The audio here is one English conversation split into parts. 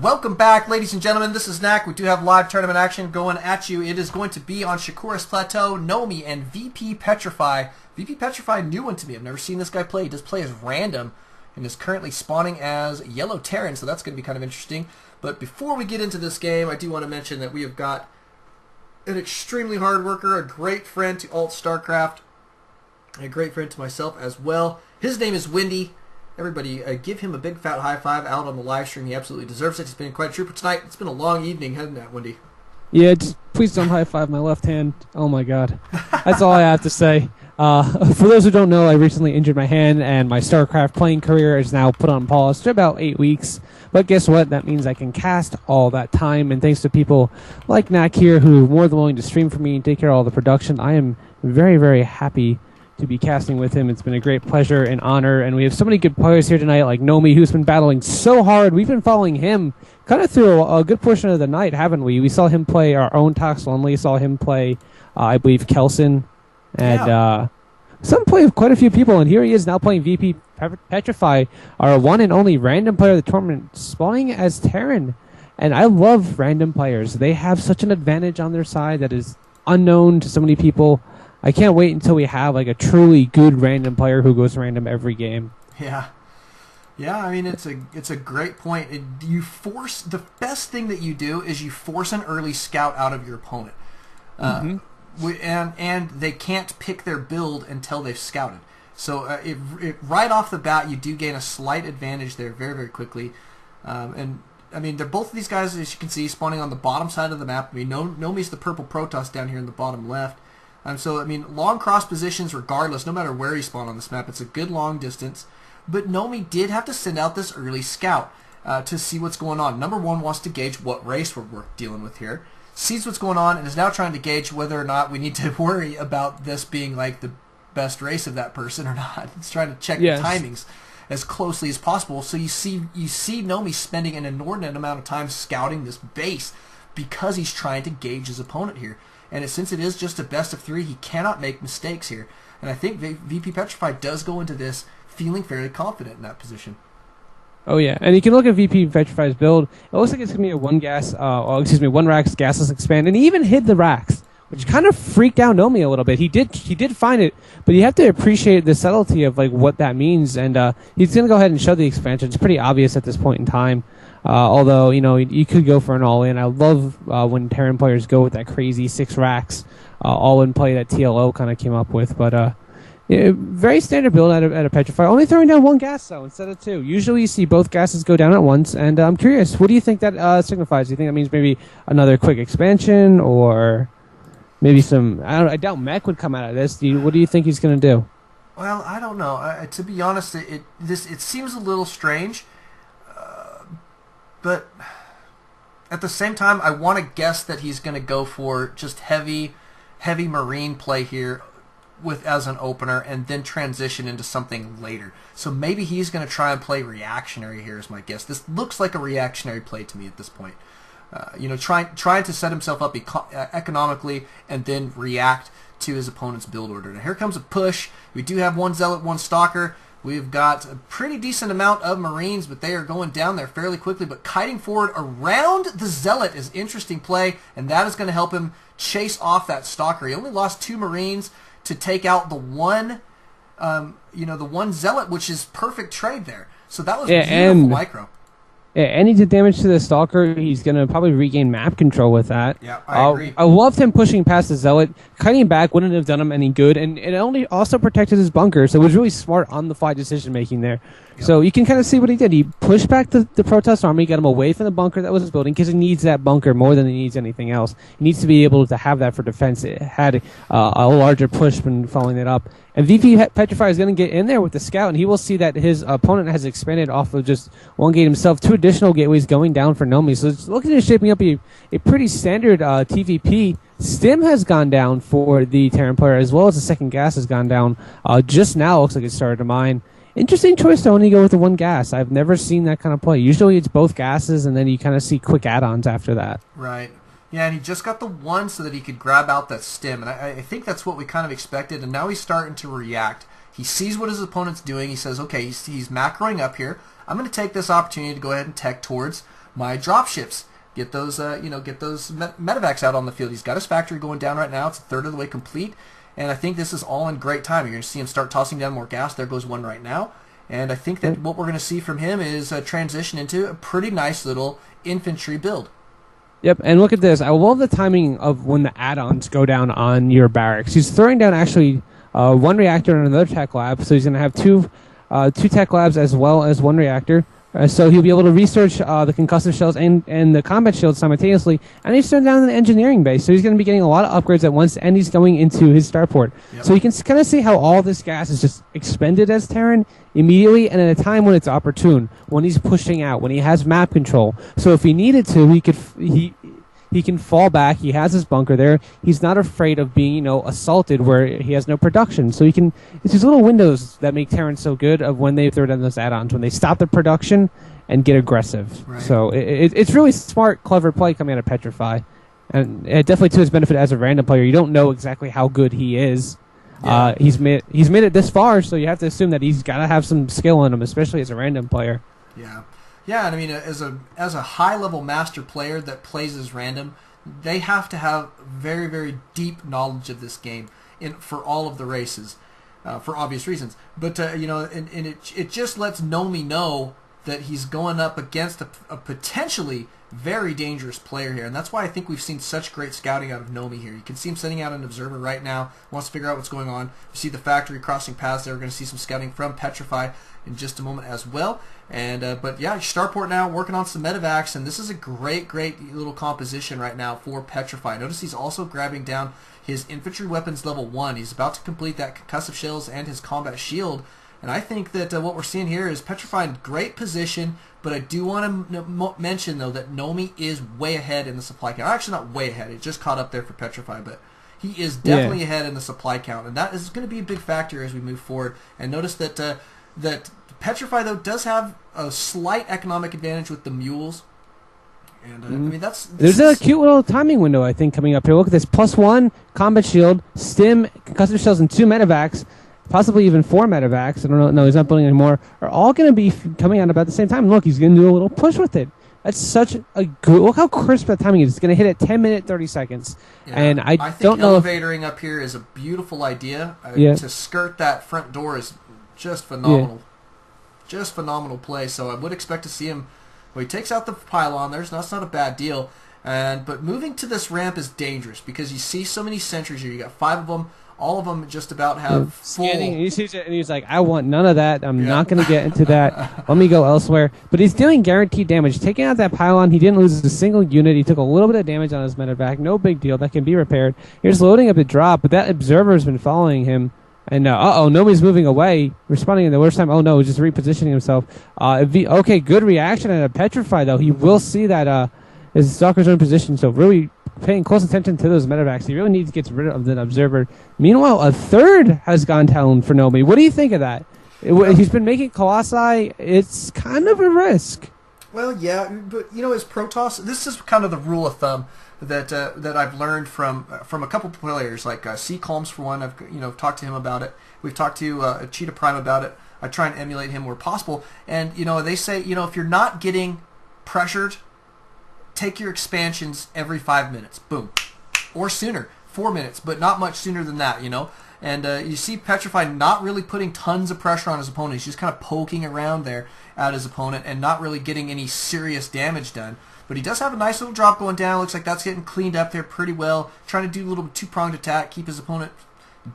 Welcome back, ladies and gentlemen. This is Knack. We do have live tournament action going at you. It is going to be on Shakuras Plateau, NoMi, and VPPetrify. VPPetrify, new one to me. I've never seen this guy play. He does play as random and is currently spawning as Yellow Terran, so that's going to be kind of interesting. But before we get into this game, I do want to mention that we have got an extremely hard worker, a great friend to ALT-Stracraft, and a great friend to myself as well. His name is Windy. Everybody, give him a big fat high five out on the live stream. He absolutely deserves it. He's been quite a trooper tonight. It's been a long evening, hasn't it, Wendy? Yeah, just please don't high five my left hand. Oh my god. That's all I have to say. For those who don't know, I recently injured my hand, and my Starcraft playing career is now put on pause for about 8 weeks. But guess what? That means I can cast all that time, and thanks to people like Knack here who are more than willing to stream for me and take care of all the production, I am very, very happy to be casting with him. It's been a great pleasure and honor, and we have so many good players here tonight, like NoMi, who's been battling so hard. We've been following him kind of through a good portion of the night, haven't we? We saw him play our own Tox Lonely, saw him play, I believe, Kelson, and some play with quite a few people, and here he is now playing VP Petrify, our one and only random player of the tournament, spawning as Terran. And I love random players. They have such an advantage on their side that is unknown to so many people. I can't wait until we have like a truly good random player who goes random every game. Yeah. Yeah, I mean, it's a great point. The best thing that you do is you force an early scout out of your opponent. And they can't pick their build until they've scouted. So right off the bat, you do gain a slight advantage there very, very quickly. And I mean, they're both of these guys, as you can see, spawning on the bottom side of the map. I mean, NoMi's the purple Protoss down here in the bottom left. So, I mean, long cross positions regardless, no matter where you spawn on this map. It's a good long distance. But NoMi did have to send out this early scout to see what's going on. Number one wants to gauge what race we're dealing with here. Sees what's going on and is now trying to gauge whether or not we need to worry about this being like the best race of that person or not. It's trying to check the timings as closely as possible. So you see NoMi spending an inordinate amount of time scouting this base because he's trying to gauge his opponent here. And since it is just a best of 3, he cannot make mistakes here. And I think VPPetrify does go into this feeling fairly confident in that position. Oh yeah, and you can look at VPPetrify's build. It looks like it's gonna be a one racks gasless expand, and he even hid the racks, which kind of freaked out NoMi a little bit. He did find it, but you have to appreciate the subtlety of like what that means. And he's gonna go ahead and show the expansion. It's pretty obvious at this point in time. Although, you know, you could go for an all-in. I love when Terran players go with that crazy 6 racks all-in play that TLO kind of came up with. But very standard build at a Petrify. Only throwing down 1 gas, though, instead of 2. Usually you see both gases go down at once. And I'm curious, what do you think that signifies? Do you think that means maybe another quick expansion or maybe some... I doubt mech would come out of this. What do you think he's going to do? Well, I don't know. To be honest, it seems a little strange. But at the same time, I want to guess that he's going to go for just heavy marine play here as an opener and then transition into something later. So maybe he's going to try and play reactionary here is my guess. This looks like a reactionary play to me at this point. You know, trying to set himself up economically and then react to his opponent's build order. Now here comes a push. We do have 1 Zealot, 1 Stalker. We've got a pretty decent amount of Marines, but they are going down there fairly quickly. But kiting forward around the Zealot is interesting play, and that is going to help him chase off that Stalker. He only lost 2 Marines to take out the one, the 1 Zealot, which is perfect trade there. So that was beautiful micro. Yeah, and he did damage to the Stalker. He's going to probably regain map control with that. Yeah, I agree. I loved him pushing past the Zealot. Cutting back wouldn't have done him any good, and it only also protected his bunker, so it was really smart on-the-fly decision-making there. Yep. So you can kind of see what he did. He pushed back the Protoss army, got him away from the bunker that was his building, because he needs that bunker more than he needs anything else. He needs to be able to have that for defense. It had a larger push when following it up. And VPPetrify is going to get in there with the scout, and he will see that his opponent has expanded off of just 1 gate himself, 2 additional gateways going down for NoMi. So it's looking at shaping up a pretty standard TVP. Stim has gone down for the Terran player, as well as the second gas has gone down. Just now, looks like it started to mine. Interesting choice to only go with the 1 gas. I've never seen that kind of play. Usually it's both gases, and then you kind of see quick add-ons after that. Right. Yeah, and he just got the 1 so that he could grab out that stim. And I think that's what we kind of expected. And now he's starting to react. He sees what his opponent's doing. He says, okay, he's macroing up here. I'm going to take this opportunity to go ahead and tech towards my dropships. Get those, get those medevacs out on the field. He's got his factory going down right now. It's a third of the way complete, and I think this is all in great time. You're going to see him start tossing down more gas. There goes one right now, and I think that what we're going to see from him is a transition into a pretty nice little infantry build. Yep, and look at this. I love the timing of when the add-ons go down on your barracks. He's throwing down actually one reactor and another tech lab, so he's going to have two tech labs as well as one reactor. So he'll be able to research the concussive shells and the combat shields simultaneously, and he's turned down in the engineering base. So he's going to be getting a lot of upgrades at once, and he's going into his starport. Yep. So you can kind of see how all this gas is just expended as Terran immediately, and at a time when it's opportune, when he's pushing out, when he has map control. So if he needed to, he can fall back. He has his bunker there. He's not afraid of being, assaulted where he has no production. So it's these little windows that make Terran so good of when they throw down those add-ons, when they stop the production and get aggressive. Right. So it's really smart, clever play coming out of Petrify. And definitely to his benefit as a random player. You don't know exactly how good he is. Yeah. He's made it this far, so you have to assume that he's got to have some skill in him, especially as a random player. Yeah. Yeah, and I mean, as a high-level master player that plays as random, they have to have very, very deep knowledge of this game for all of the races, for obvious reasons. But, and it just lets NoMi know that he's going up against a potentially very dangerous player here, and that's why I think we've seen such great scouting out of NoMi here. You can see him sending out an observer right now, wants to figure out what's going on. You see the factory crossing paths there. We're going to see some scouting from Petrify in just a moment as well. And but yeah, starport now working on some medevacs, and this is a great little composition right now for Petrify. Notice he's also grabbing down his infantry weapons level 1. He's about to complete that concussive shells and his combat shield. And I think that what we're seeing here is Petrify in great position, but I do want to mention, though, that NoMi is way ahead in the supply count. Actually, not way ahead. It just caught up there for Petrify, but he is definitely ahead in the supply count, and that is going to be a big factor as we move forward. And notice that that Petrify, though, does have a slight economic advantage with the mules. And I mean, there's a cute little timing window, I think, coming up here. Look at this. +1 combat shield, stim, concussive shells, and 2 medevacs. Possibly even 4 medevacs. I don't know. No, he's not building anymore. Are all going to be coming out about the same time. Look, he's going to do a little push with it. That's such a good. Look how crisp that timing is. It's going to hit at 10 minutes 30 seconds. Yeah, and I don't know. Elevatoring up here is a beautiful idea. To skirt that front door is just phenomenal. Yeah. Just phenomenal play. So I would expect to see him. Well, he takes out the pylon. That's not a bad deal. But moving to this ramp is dangerous because you see so many sentries here. You got 5 of them. All of them just about have full... Scanning, and he's like, I want none of that. I'm not going to get into that. Let me go elsewhere. But he's doing guaranteed damage. Taking out that pylon, he didn't lose a single unit. He took a little bit of damage on his medevac. No big deal. That can be repaired. Here's loading up the drop, but that observer's been following him. And nobody's moving away. Responding in the worst time. Oh, no, he's just repositioning himself. Okay, good reaction and a Petrify, though. He will see that his Stalker's own position, so really... paying close attention to those medevacs. He really needs to get rid of that observer. Meanwhile, a third has gone down for NoMi. What do you think of that? He's been making Colossi. It's kind of a risk. Well, yeah, but as Protoss, this is kind of the rule of thumb that I've learned from a couple of players, like C. Calms for one. I've talked to him about it. We've talked to Cheetah Prime about it. I try and emulate him where possible. And they say if you're not getting pressured, take your expansions every 5 minutes. Boom. Or sooner. 4 minutes, but not much sooner than that, And you see Petrify not really putting tons of pressure on his opponent. He's just kind of poking around there at his opponent and not really getting any serious damage done. But he does have a nice little drop going down. Looks like that's getting cleaned up there pretty well. Trying to do a little two-pronged attack, keep his opponent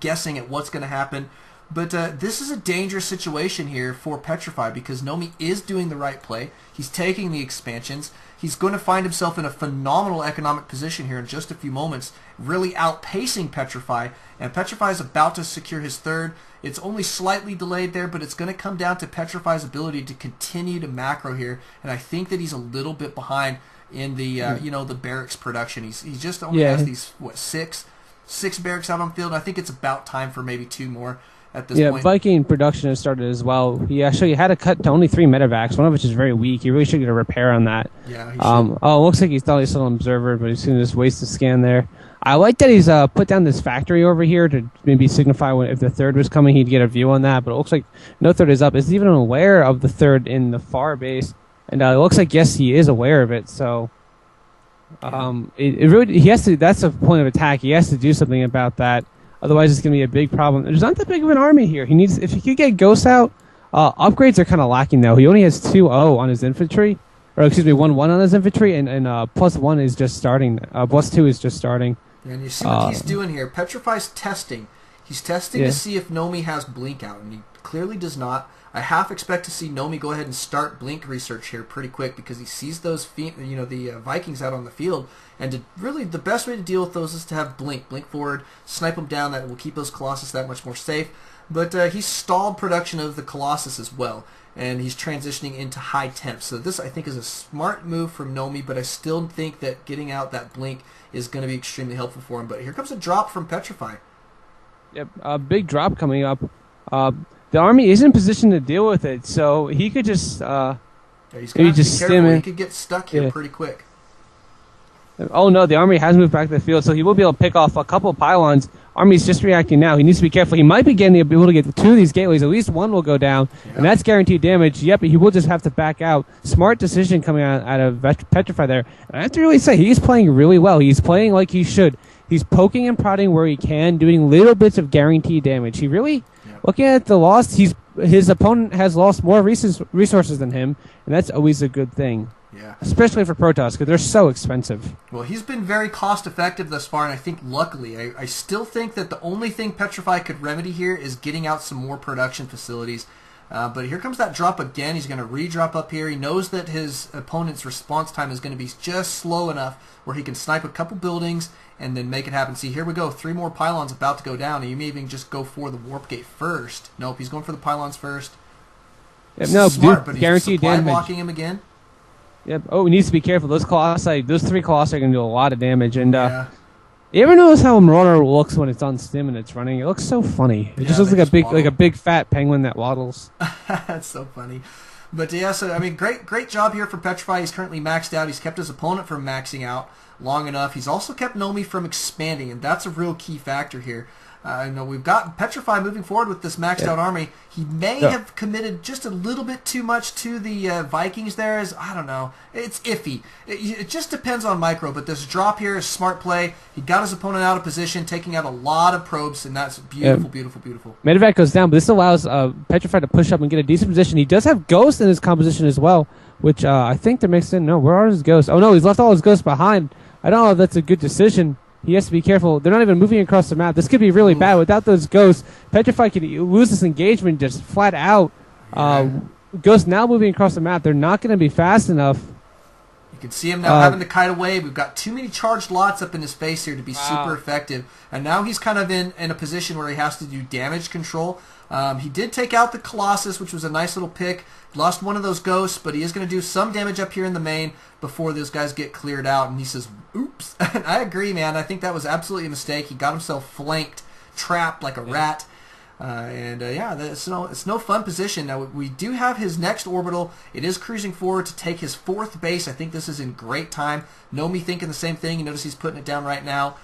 guessing at what's going to happen. But this is a dangerous situation here for Petrify because NoMi is doing the right play. He's taking the expansions. He's going to find himself in a phenomenal economic position here in just a few moments, really outpacing Petrify. And Petrify is about to secure his third. It's only slightly delayed there, but it's going to come down to Petrify's ability to continue to macro here. And I think that he's a little bit behind in the the barracks production. He just only has these six barracks out on field. I think it's about time for maybe 2 more. At this point. Viking production has started as well. He actually had to cut to only 3 medevacs, one of which is very weak. He really should get a repair on that. Yeah, he should. It looks like he thought he saw an observer, but he's going to just waste the scan there. I like that he's put down this factory over here to maybe signify if the third was coming, he'd get a view on that, but it looks like no third is up. Is he even aware of the third in the far base? And it looks like, yes, he is aware of it. So it really, he has to, that's a point of attack. He has to do something about that. Otherwise, it's going to be a big problem. There's not that big of an army here. He needs, if he could get Ghosts out, upgrades are kind of lacking, though. He only has 2-0 on his infantry. Or, excuse me, 1-1 on his infantry, and +1 is just starting. +2 is just starting. And you see what he's doing here. Petrify's testing. He's testing to see if NoMi has Blink out, and he clearly does not. I half expect to see NoMi go ahead and start Blink research here pretty quick because he sees those the Vikings out on the field, and really the best way to deal with those is to have Blink forward, snipe them down. That will keep those Colossus that much more safe. But he's stalled production of the Colossus as well, and he's transitioning into high temp. So this, I think, is a smart move from NoMi, but I still think that getting out that Blink is going to be extremely helpful for him. But here comes a drop from Petrify. Yep, a big drop coming up. The army is in position to deal with it, so he could just maybe just stim it. He could get stuck here pretty quick. Oh no, the army has moved back to the field, so he will be able to pick off a couple pylons. Army's just reacting now. He needs to be careful. He might be able to get 2 of these gateways. At least 1 will go down, and that's guaranteed damage. Yep, he will just have to back out. Smart decision coming out of Petrify there. And I have to really say, he's playing really well. He's playing like he should. He's poking and prodding where he can, doing little bits of guaranteed damage. He really, looking at the loss, his opponent has lost more resources than him, and that's always a good thing. Yeah. Especially for Protoss, because they're so expensive. Well, he's been very cost-effective thus far, and I think, luckily, I still think that the only thing Petrify could remedy here is getting out some more production facilities. But here comes that drop again. He's going to re-drop up here. He knows that his opponent's response time is going to be just slow enough where he can snipe a couple buildings and then make it happen. See, here we go. 3 more pylons about to go down, and you may even just go for the warp gate first. Nope, he's going for the pylons first. Yep, no, smart, but he's guaranteed supply damage. blocking him again. Yep. Oh, he needs to be careful. Those Colossi, those 3 Colossi are going to do a lot of damage. And you ever notice how a Marauder looks when it's on stim and it's running? It looks so funny. It just looks like a big fat penguin that waddles. That's so funny. But yeah, so I mean, great job here for Petrify. He's currently maxed out. He's kept his opponent from maxing out long enough. He's also kept NoMi from expanding, and that's a real key factor here. We've got Petrify moving forward with this maxed out army. He may have committed just a little bit too much to the Vikings there. I don't know. It's iffy. It just depends on micro, but this drop here is smart play. He got his opponent out of position, taking out a lot of probes, and that's beautiful, beautiful, beautiful. Medevac goes down, but this allows Petrify to push up and get a decent position. He does have Ghosts in his composition as well, which I think they're mixed in. No, where are his Ghosts? Oh, no, he's left all his Ghosts behind. I don't know if that's a good decision. He has to be careful. They're not even moving across the map. This could be really bad. Without those Ghosts, Petrify could lose this engagement just flat out. Ghosts now moving across the map. They're not going to be fast enough. You can see him now having to kite away. We've got too many charged lots up in his face here to be super effective. And now he's kind of in a position where he has to do damage control. He did take out the Colossus, which was a nice little pick. Lost one of those Ghosts, but he is going to do some damage up here in the main before those guys get cleared out. And he says, oops. And I agree, man. I think that was absolutely a mistake. He got himself flanked, trapped like a rat. It's no fun position. Now, we do have his next orbital. It is cruising forward to take his 4th base. I think this is in great time. NoMi thinking the same thing. You notice he's putting it down right now.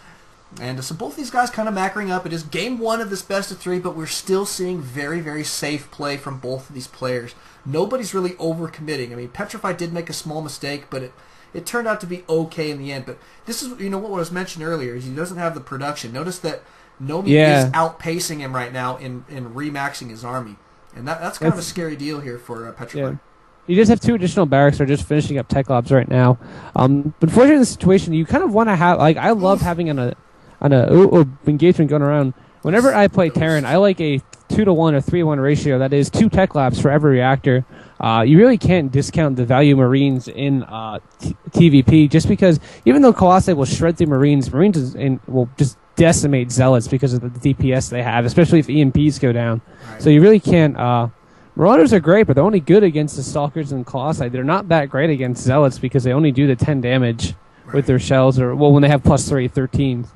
And so both these guys kind of macking up. It is game 1 of this best of 3, but we're still seeing very, very safe play from both of these players. Nobody's really overcommitting. I mean, Petrify did make a small mistake, but it turned out to be okay in the end. But this is, what was mentioned earlier, is he doesn't have the production. Notice that NoMi is outpacing him right now in remaxing his army. And that's kind of a scary deal here for Petrify. Yeah. You just have 2 additional barracks that are just finishing up tech labs right now. But fortunately in the situation, you kind of want to have, I love having an engagement going around. Whenever I play Terran, I like a 2-to-1 or 3-to-1 ratio. That is 2 tech labs for every reactor. You really can't discount the value Marines in TVP, just because even though Colossi will shred through Marines will just decimate Zealots because of the DPS they have, especially if EMPs go down. Right. So you really can't. Marauders are great, but they're only good against the Stalkers and Colossi. They're not that great against Zealots because they only do the 10 damage with their shells, or when they have +3, 13.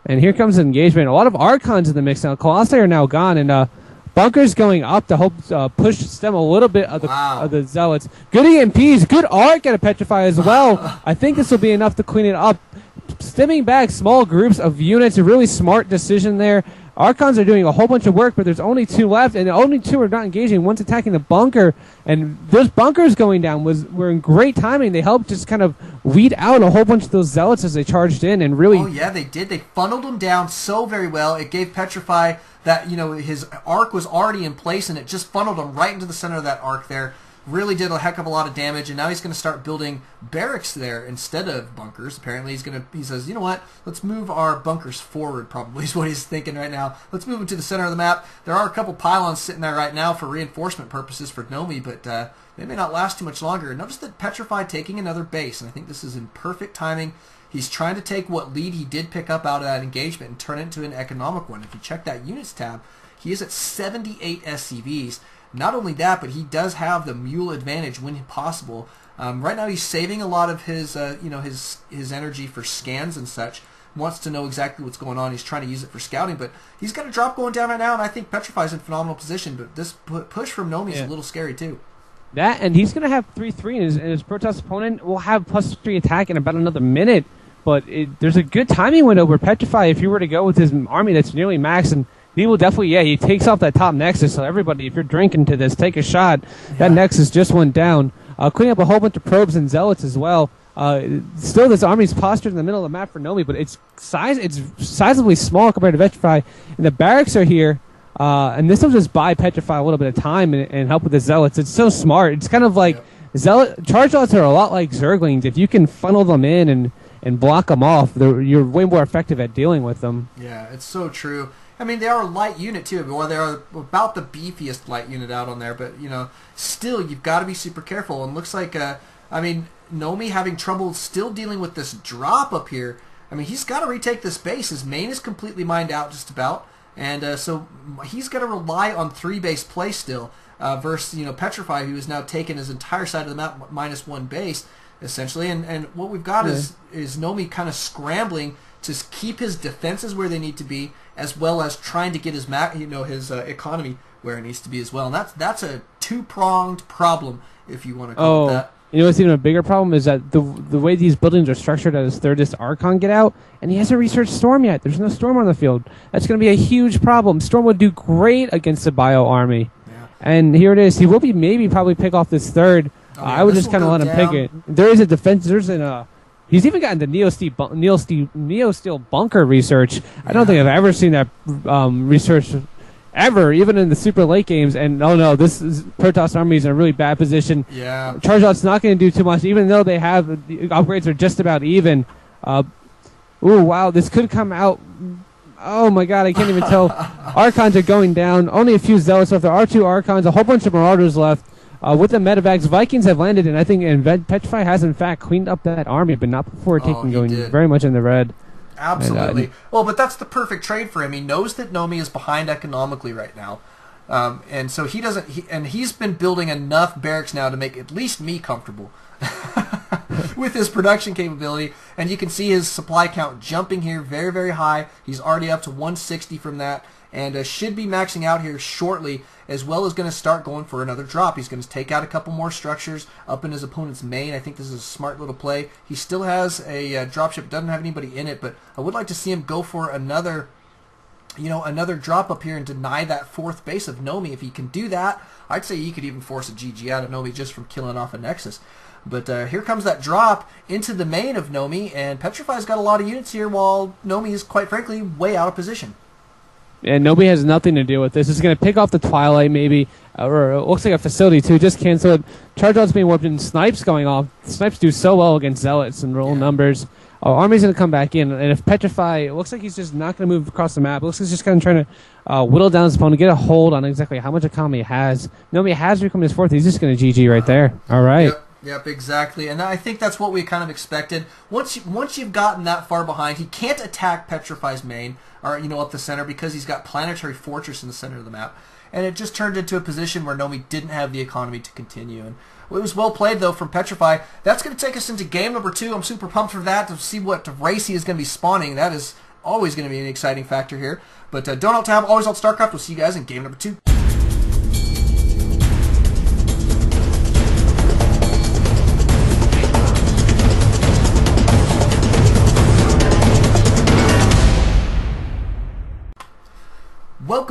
And here comes an engagement. A lot of Archons in the mix now. Colossi are now gone, and Bunker's going up to help push them a little bit of the Zealots. Good EMPs, good arc at a Petrify as well. I think this will be enough to clean it up. Stemming back small groups of units, a really smart decision there. Archons are doing a whole bunch of work, but there's only 2 left, and only 2 are not engaging. One's attacking the bunker, and those bunkers going down were in great timing. They helped just kind of weed out a whole bunch of those zealots as they charged in, and really... Oh, yeah, they did. They funneled them down so very well. It gave Petrify that, his arc was already in place, and it just funneled him right into the center of that arc there. Really did a heck of a lot of damage, and now he's going to start building barracks there instead of bunkers. Apparently, he says, you know what? Let's move our bunkers forward. Probably is what he's thinking right now. Let's move them to the center of the map. There are a couple pylons sitting there right now for reinforcement purposes for NoMi, but they may not last too much longer. Notice that Petrify taking another base, and I think this is in perfect timing. He's trying to take what lead he did pick up out of that engagement and turn it into an economic one. If you check that units tab, he is at 78 SCVs. Not only that, but he does have the mule advantage when possible. Right now, he's saving a lot of his, his energy for scans and such. Wants to know exactly what's going on. He's trying to use it for scouting, but he's got a drop going down right now, and I think Petrify's in phenomenal position. But this push from NoMi is a little scary too. That, and he's going to have 3-3, and his Protoss opponent will have +3 attack in about another minute. But there's a good timing window where Petrify, if you were to go with his army that's nearly max, and he will definitely, he takes off that top Nexus. So everybody, if you're drinking to this, take a shot. Yeah. That Nexus just went down. Cleaning up a whole bunch of probes and zealots as well. Still, this army's postured in the middle of the map for NoMi, but it's sizably small compared to Petrify. And the barracks are here, and this will just buy Petrify a little bit of time and help with the zealots. It's so smart. It's kind of like charge zealots are a lot like Zerglings. If you can funnel them in and block them off, you're way more effective at dealing with them. Yeah, it's so true. I mean, they are a light unit, too. Well, they're about the beefiest light unit out on there. But, still, you've got to be super careful. And looks like, NoMi having trouble still dealing with this drop up here. I mean, he's got to retake this base. His main is completely mined out just about. And so he's got to rely on 3-base play still versus, Petrify, who has now taken his entire side of the map -1 base, essentially. And what we've got is NoMi kind of scrambling to keep his defenses where they need to be, as well as trying to get his economy where it needs to be as well. And that's a 2-pronged problem, if you want to call it that. You know what's even a bigger problem is that the way these buildings are structured as Thirdest Archon get out, and he hasn't researched Storm yet. There's no Storm on the field. That's going to be a huge problem. Storm would do great against the Bio army. Yeah. And here it is. He will probably pick off this third. I would just kind of let him pick it. There is a defense. He's even gotten the Neo Steel bunker research. I don't think I've ever seen that research ever, even in the super late games. And this Protoss army is in a really bad position. Yeah, Chargeout's not going to do too much, even though the upgrades are just about even. Wow, this could come out. Oh my God, I can't even tell. Archons are going down. Only a few zealots left. There are 2 Archons, a whole bunch of Marauders left. With the medevacs, Vikings have landed, and I think Petrify has, in fact, cleaned up that army, but not before going very much in the red. Absolutely. But that's the perfect trade for him. He knows that NoMi is behind economically right now. And so he's been building enough barracks now to make at least me comfortable with his production capability. And you can see his supply count jumping here very, very high. He's already up to 160 from that. And should be maxing out here shortly, as well as going to start going for another drop. He's going to take out a couple more structures up in his opponent's main. I think this is a smart little play. He still has a dropship, doesn't have anybody in it, but I would like to see him go for another drop up here and deny that 4th base of NoMi. If he can do that, I'd say he could even force a GG out of NoMi just from killing off a Nexus. But here comes that drop into the main of NoMi, and Petrify's got a lot of units here, while NoMi is, quite frankly, way out of position. And nobody has nothing to do with this. It's going to pick off the Twilight, maybe, or it looks like a facility, too. Just cancel it. Charge-out's being warped and Snipes going off. Snipes do so well against Zealots and roll numbers. Army's going to come back in. And if Petrify, it looks like he's just not going to move across the map. It looks like he's just kind of trying to whittle down his opponent, get a hold on exactly how much economy he has. NoMi has become his 4th. He's just going to GG right there. All right. Yep, exactly. And I think that's what we kind of expected. Once you've gotten that far behind, he can't attack Petrify's main, or up the center, because he's got Planetary Fortress in the center of the map. And it just turned into a position where NoMi didn't have the economy to continue. And it was well played, though, from Petrify. That's going to take us into game number 2. I'm super pumped for that, to see what race he is going to be spawning. That is always going to be an exciting factor here. But don't alt-tab, always alt-Starcraft. We'll see you guys in game number 2.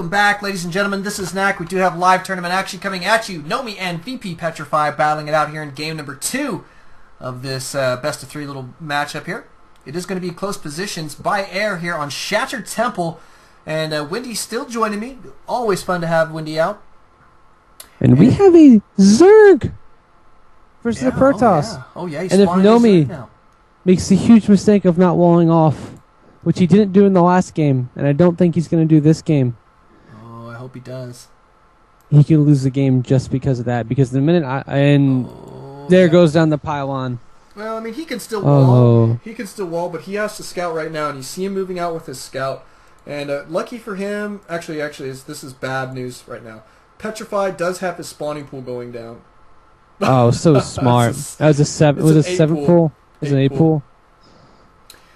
welcome back, ladies and gentlemen. This is Knack. We do have live tournament action coming at you. NoMi and VPPetrify battling it out here in game number 2 of this best of 3 little matchup here. It is going to be close positions by air here on Shattered Temple. And Wendy's still joining me. Always fun to have Wendy out. And we have a Zerg versus a Protoss. Oh, yeah. He's and if NoMi now makes the huge mistake of not walling off, which he didn't do in the last game, and I don't think he's going to do this game. Oh, I hope he does. He could lose the game just because of that. Because the minute there goes down the pylon. Well, I mean, he can still wall. He can still wall, but he has to scout right now, and you see him moving out with his scout. And lucky for him, actually, this is bad news right now. Petrify does have his spawning pool going down. Oh, so smart. That was a 7. Was it a 7 pool? It was an 8 pool.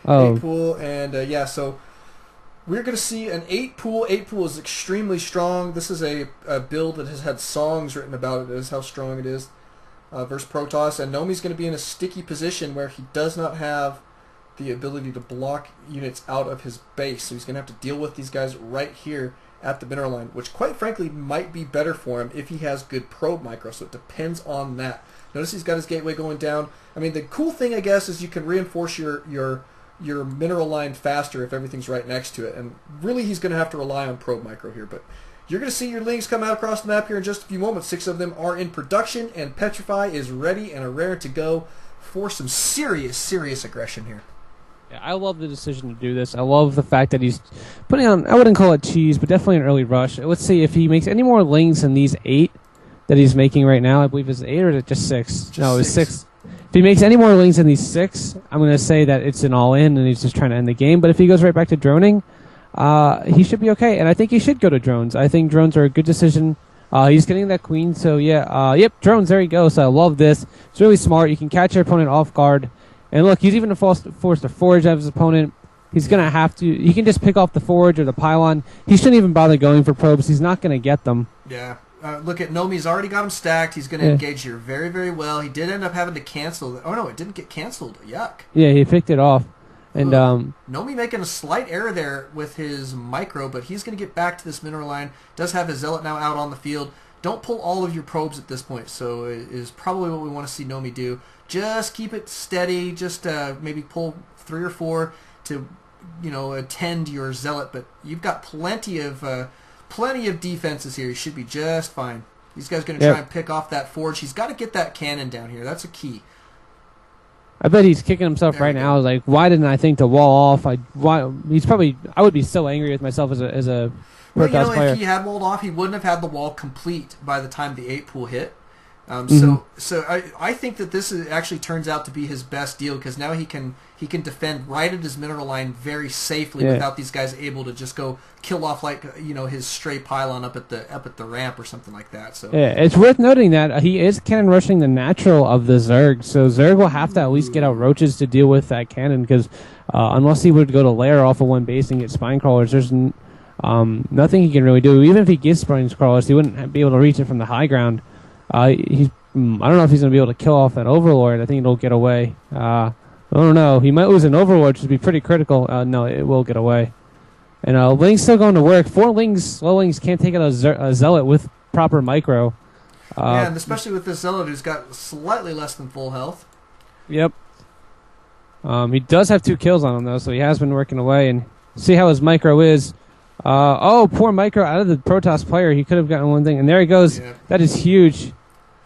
Oh. 8 pool, and yeah, so we're going to see an 8 pool. 8 pool is extremely strong. This is a build that has had songs written about it as how strong it is versus Protoss. And NoMi's going to be in a sticky position where he does not have the ability to block units out of his base. So he's going to have to deal with these guys right here at the mineral line, which quite frankly might be better for him if he has good probe micro. So it depends on that. Notice he's got his gateway going down. I mean, the cool thing, I guess, is you can reinforce your mineral line faster if everything's right next to it. And really he's going to have to rely on probe micro here. But you're going to see your links come out across the map here in just a few moments. 6 of them are in production, and Petrify is ready and raring to go for some serious aggression here. Yeah, I love the decision to do this. I love the fact that he's putting on, I wouldn't call it cheese, but definitely an early rush. Let's see if he makes any more lings than these 8 that he's making right now. I believe it's 8 or is it just 6? No, it's 6. If he makes any more lings than these 6, I'm going to say that it's an all-in and he's just trying to end the game. But if he goes right back to droning, he should be okay. And I think he should go to drones. I think drones are a good decision. He's getting that queen, so yeah. Yep, drones, there he goes. So I love this. It's really smart. You can catch your opponent off guard. And look, he's even forced to forge out his opponent. He's going to have to... He can just pick off the forge or the pylon. He shouldn't even bother going for probes. He's not going to get them. Yeah. Look at NoMi's already got him stacked. He's going to engage here very well. He did end up having to cancel. Oh, no, it didn't get canceled. Yuck. Yeah, he picked it off. And NoMi making a slight error there with his micro, but he's going to get back to this mineral line. Does have his zealot now out on the field. Don't pull all of your probes at this point, so it is probably what we want to see NoMi do. Just keep it steady. Just maybe pull 3 or 4 to, attend your zealot. But you've got plenty of defenses here. You should be just fine. These guys are going to try and pick off that forge. He's got to get that cannon down here. That's a key. I bet he's kicking himself right now. Like, why didn't I think to wall off? I would be so angry with myself as a Protoss player. If he had walled off, he wouldn't have had the wall complete by the time the 8 pool hit. So I think that this actually turns out to be his best deal, because now he can defend right at his mineral line very safely without these guys able to just go kill off his stray pylon up at the ramp or something like that. So yeah, it's worth noting that he is cannon rushing the natural of the Zerg, so Zerg will have to at least get out roaches to deal with that cannon, because unless he would go to lair off of one base and get spine crawlers, there's nothing he can really do. Even if he gets spine crawlers, he wouldn't be able to reach it from the high ground. I don't know if he's going to be able to kill off that Overlord. I think it'll get away. I don't know. He might lose an Overlord, which would be pretty critical. No, it will get away. And Ling's still going to work. 4 slow Lings can't take out a Zealot with proper micro. Yeah, and especially with this Zealot who's got slightly less than full health. Yep. He does have 2 kills on him, though, so he has been working away. And see how his micro is. Poor micro out of the Protoss player. He could have gotten one thing. And there he goes. Yeah. That is huge.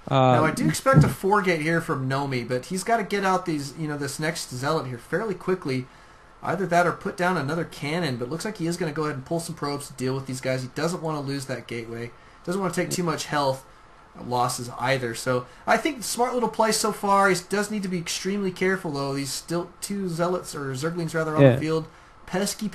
Now, I do expect a 4-gate here from NoMi, but he's got to get out this next Zealot here fairly quickly. Either that or put down another cannon, but it looks like he is going to go ahead and pull some probes to deal with these guys. He doesn't want to lose that gateway. Doesn't want to take too much health losses either. So I think smart little play so far. He does need to be extremely careful, though. He's still 2 Zealots, or Zerglings rather, on the field. Pesky,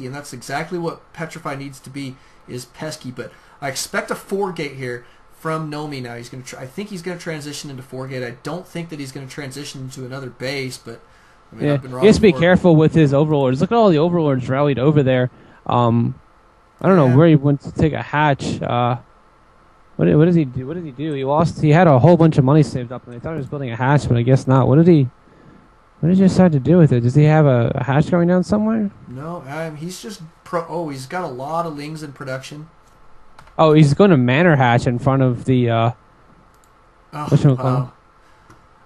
and that's exactly what Petrify needs to be, is pesky. But I expect a 4-gate here from NoMi now. He's going to. I think he's going to transition into 4-gate. I don't think that he's going to transition into another base, but I mean, I've been wrong. He has to be careful with his Overlords. Look at all the Overlords rallied over there. I don't know where he went to take a hatch. What does he do? What did he do? He lost. He had a whole bunch of money saved up, and I thought he was building a hatch, but I guess not. What did he What did you decide to do with it? Does he have a hatch going down somewhere? No, he's just he's got a lot of lings in production. Oh, he's going to Manor Hatch in front of the wow.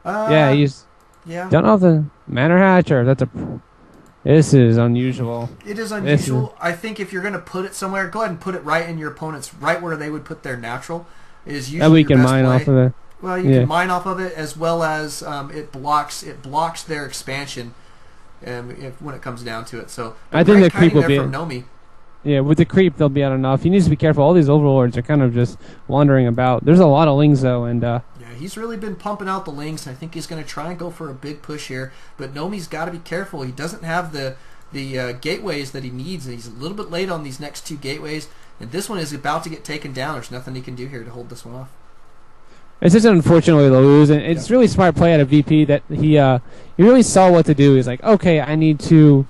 Yeah, he's. Yeah. Don't know if the Manor Hatch or that's a. This is unusual. It is unusual. I think if you're going to put it somewhere, go ahead and put it right in your opponent's, right where they would put their natural. Is usually that we your can best mine play. off of it. Well, you can mine off of it, as well as it blocks their expansion, when it comes down to it. So I think the creep will there be from NoMi. Yeah, with the creep they'll be out enough. He needs to be careful. All these overlords are kind of just wandering about. There's a lot of lings though, and yeah, he's really been pumping out the lings, and I think he's going to try and go for a big push here. But NoMi's got to be careful. He doesn't have the gateways that he needs, and he's a little bit late on these next two gateways. And this one is about to get taken down. There's nothing he can do here to hold this one off. It's just unfortunately to lose, and it's really smart play out of VP that he really saw what to do. He's like, okay, I need to.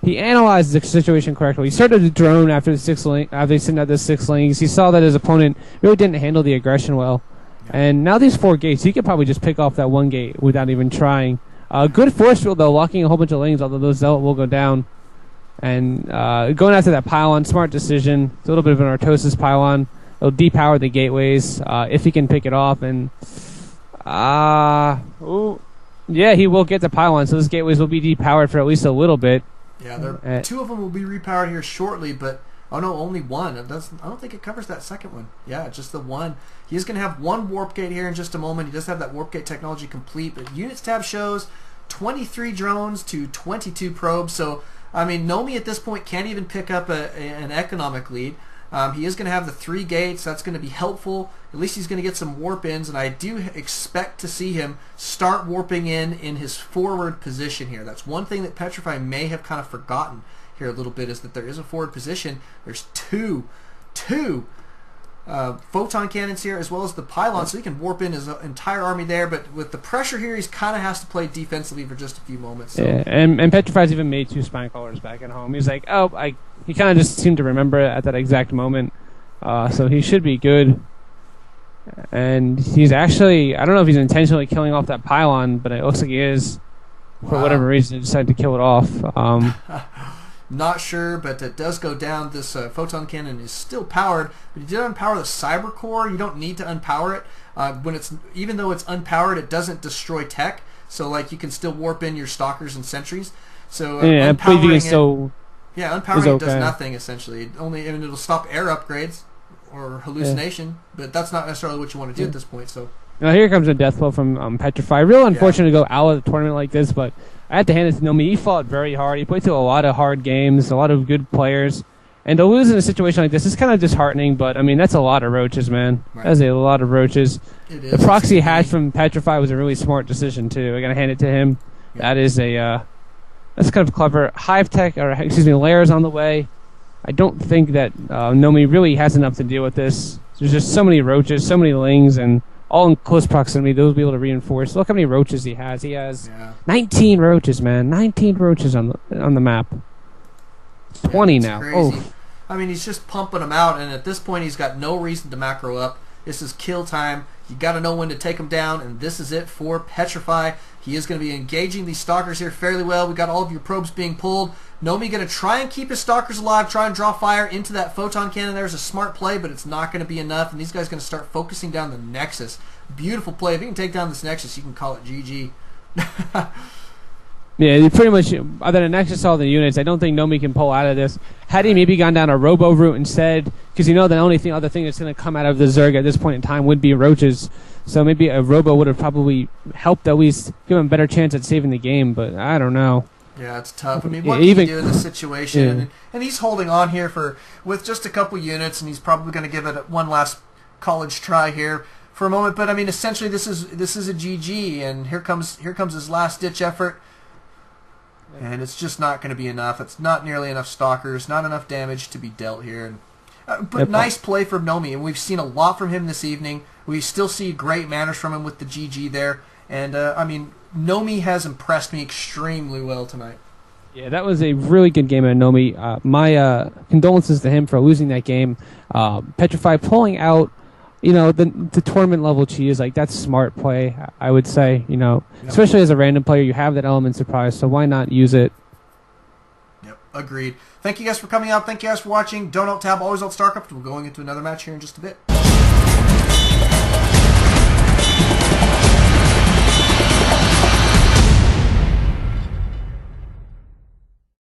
He analyzed the situation correctly. He started to drone after after he sent out the 6 lings. He saw that his opponent really didn't handle the aggression well, and now these 4 gates, he could probably just pick off that 1 gate without even trying. Good force field though, locking a whole bunch of lings, although those zealot will go down. And going after that pylon, smart decision. It's a little bit of an Artosis pylon. It'll depower the gateways if he can pick it off. And yeah, he will get the pylon, so those gateways will be depowered for at least a little bit. Yeah, 2 of them will be repowered here shortly, but oh no, only 1. I don't think it covers that second one. Yeah, just the 1. He is going to have 1 warp gate here in just a moment. He does have that warp gate technology complete, but units tab shows 23 drones to 22 probes. So I mean, NoMi at this point can't even pick up an economic lead. He is going to have the 3 gates. That's going to be helpful. At least he's going to get some warp ins, and I do expect to see him start warping in his forward position here. That's one thing that Petrify may have kind of forgotten here a little bit, is that there is a forward position. There's two photon cannons here, as well as the pylon, so he can warp in his entire army there. But with the pressure here, he's kind of has to play defensively for just a few moments. So. Yeah, and Petrify's even made 2 spine callers back at home. He's like, he kind of just seemed to remember it at that exact moment. So he should be good. And he's actually, I don't know if he's intentionally killing off that pylon, but it looks like he is. Wow. For whatever reason, he decided to kill it off. Not sure, but it does go down. This photon cannon is still powered, but you did unpower the cyber core. You don't need to unpower it. Even though it's unpowered, it doesn't destroy tech. So like you can still warp in your stalkers and sentries. So yeah, unpowering it, so unpowering it does nothing essentially. It'll stop air upgrades or hallucination, but that's not necessarily what you want to do at this point. So now here comes a death blow from Petrify. Real unfortunate to go out of the tournament like this, but I have to hand it to NoMi. He fought very hard. He played through a lot of hard games, a lot of good players. And to lose in a situation like this is kind of disheartening, but, I mean, that's a lot of roaches, man. Right. That's a lot of roaches. It is. The proxy hatch from Petrify was a really smart decision, too. I got to hand it to him. Yeah. That is that's kind of clever. Hive tech, layers on the way. I don't think that NoMi really has enough to deal with this. There's just so many roaches, so many lings, and all in close proximity. Those will be able to reinforce. Look how many roaches he has. He has 19 roaches, man. 19 roaches on the map. 20 now. Crazy. Oh. I mean, he's just pumping them out, and at this point, he's got no reason to macro up. This is kill time. You got to know when to take him down, and this is it for Petrify. He is going to be engaging these stalkers here fairly well. We got all of your probes being pulled. NoMi going to try and keep his stalkers alive, try and draw fire into that photon cannon. There's a smart play, but it's not going to be enough, and these guys are going to start focusing down the Nexus. Beautiful play. If you can take down this Nexus, you can call it GG. Yeah, pretty much, other than Nexus, all the units, I don't think NoMi can pull out of this. Had he maybe gone down a Robo route instead, because the only other thing that's going to come out of the Zerg at this point in time would be roaches. So maybe a Robo would have probably helped at least give him a better chance at saving the game, but I don't know. Yeah, it's tough. I mean, what can you do in this situation? Yeah. And he's holding on here with just a couple units, and he's probably going to give it one last college try here for a moment. But I mean, essentially, this is a GG, and here comes his last ditch effort. And it's just not going to be enough. It's not nearly enough stalkers, not enough damage to be dealt here. But nice play from NoMi, and we've seen a lot from him this evening. We still see great manners from him with the GG there. And, I mean, NoMi has impressed me extremely well tonight. Yeah, that was a really good game at NoMi. My condolences to him for losing that game. Petrify pulling out you know, the tournament level chi is like, that's smart play, I would say, you know, Yep. especially as a random player, you have that element surprise, so why not use it? Yep, agreed. Thank you guys for coming out. Thank you guys for watching. Don't alt tab, always alt Starcraft. We're going into another match here in just a bit.